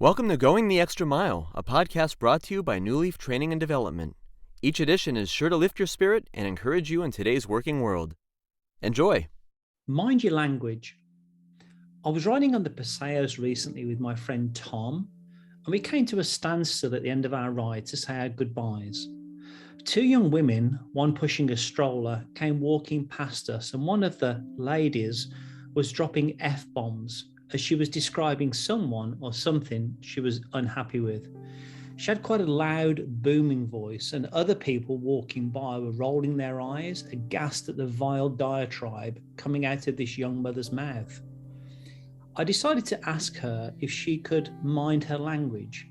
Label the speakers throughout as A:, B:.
A: Welcome to Going the Extra Mile, a podcast brought to you by Newleaf Training and Development. Each edition is sure to lift your spirit and encourage you in today's working world. Enjoy!
B: Mind your language. I was riding on the Paseos recently with my friend Tom, and we came to a standstill at the end of our ride to say our goodbyes. Two young women, one pushing a stroller, came walking past us, and one of the ladies was dropping F-bombs as she was describing someone or something she was unhappy with. She had quite a loud, booming voice, and other people walking by were rolling their eyes, aghast at the vile diatribe coming out of this young mother's mouth. I decided to ask her if she could mind her language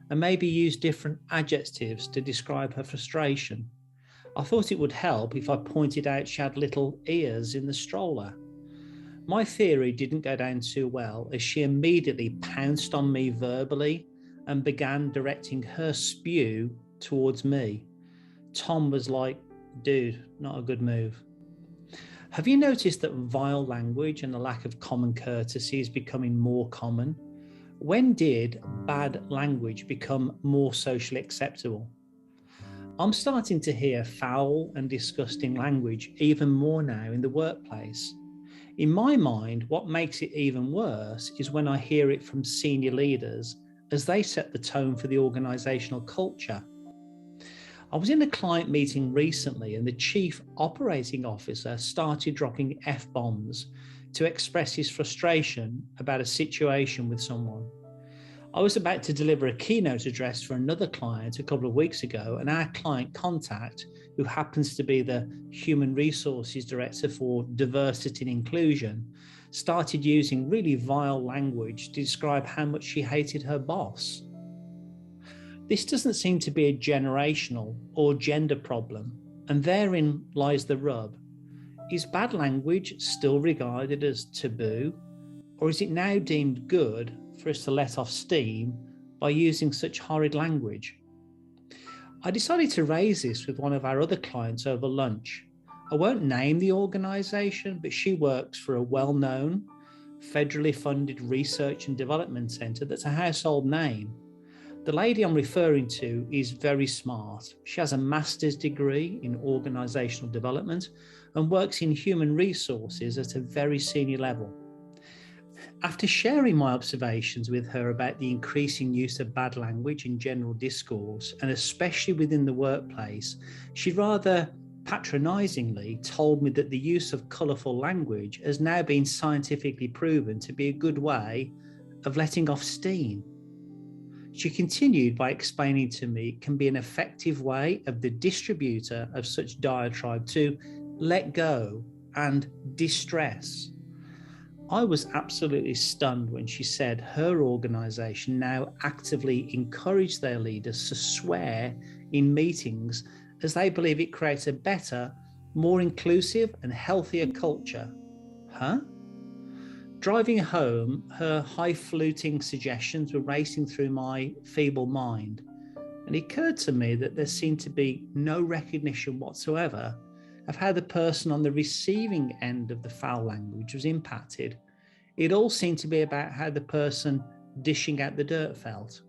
B: and maybe use different adjectives to describe her frustration. I thought it would help if I pointed out she had little ears in the stroller. My theory didn't go down too well, as she immediately pounced on me verbally and began directing her spew towards me. Tom was like, dude, not a good move. Have you noticed that vile language and the lack of common courtesy is becoming more common? When did bad language become more socially acceptable? I'm starting to hear foul and disgusting language even more now in the workplace. In my mind, what makes it even worse is when I hear it from senior leaders as they set the tone for the organisational culture. I was in a client meeting recently and the chief operating officer started dropping F-bombs to express his frustration about a situation with someone. I was about to deliver a keynote address for another client a couple of weeks ago, and our client contact, who happens to be the Human Resources Director for Diversity and Inclusion, started using really vile language to describe how much she hated her boss. This doesn't seem to be a generational or gender problem, and therein lies the rub. Is bad language still regarded as taboo, or is it now deemed good for us to let off steam by using such horrid language? I decided to raise this with one of our other clients over lunch. I won't name the organisation, but she works for a well-known, federally funded research and development centre that's a household name. The lady I'm referring to is very smart. She has a master's degree in organisational development and works in human resources at a very senior level. After sharing my observations with her about the increasing use of bad language in general discourse, and especially within the workplace, she rather patronisingly told me that the use of colourful language has now been scientifically proven to be a good way of letting off steam. She continued by explaining to me it can be an effective way of the distributor of such diatribe to let go and distress. I was absolutely stunned when she said her organisation now actively encourage their leaders to swear in meetings as they believe it creates a better, more inclusive and healthier culture. Huh? Driving home, her highfalutin suggestions were racing through my feeble mind, and it occurred to me that there seemed to be no recognition whatsoever of how the person on the receiving end of the foul language was impacted. It all seemed to be about how the person dishing out the dirt felt.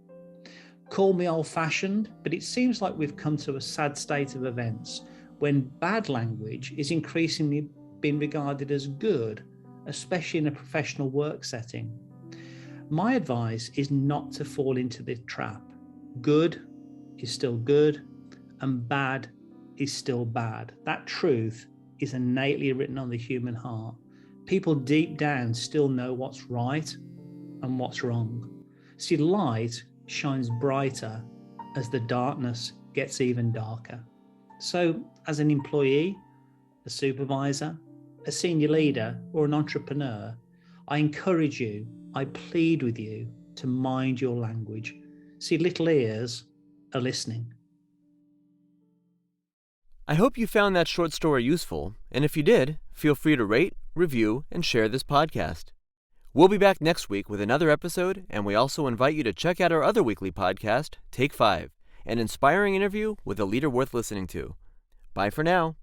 B: Call me old-fashioned, but it seems like we've come to a sad state of events when bad language is increasingly being regarded as good, especially in a professional work setting. My advice is not to fall into this trap. Good is still good, and bad is still bad. That truth is innately written on the human heart. People deep down still know what's right and what's wrong. See, light shines brighter as the darkness gets even darker. So, as an employee, a supervisor, a senior leader, or an entrepreneur, I encourage you, I plead with you to mind your language. See, little ears are listening.
A: I hope you found that short story useful, and if you did, feel free to rate, review, and share this podcast. We'll be back next week with another episode, and we also invite you to check out our other weekly podcast, Take 5, an inspiring interview with a leader worth listening to. Bye for now.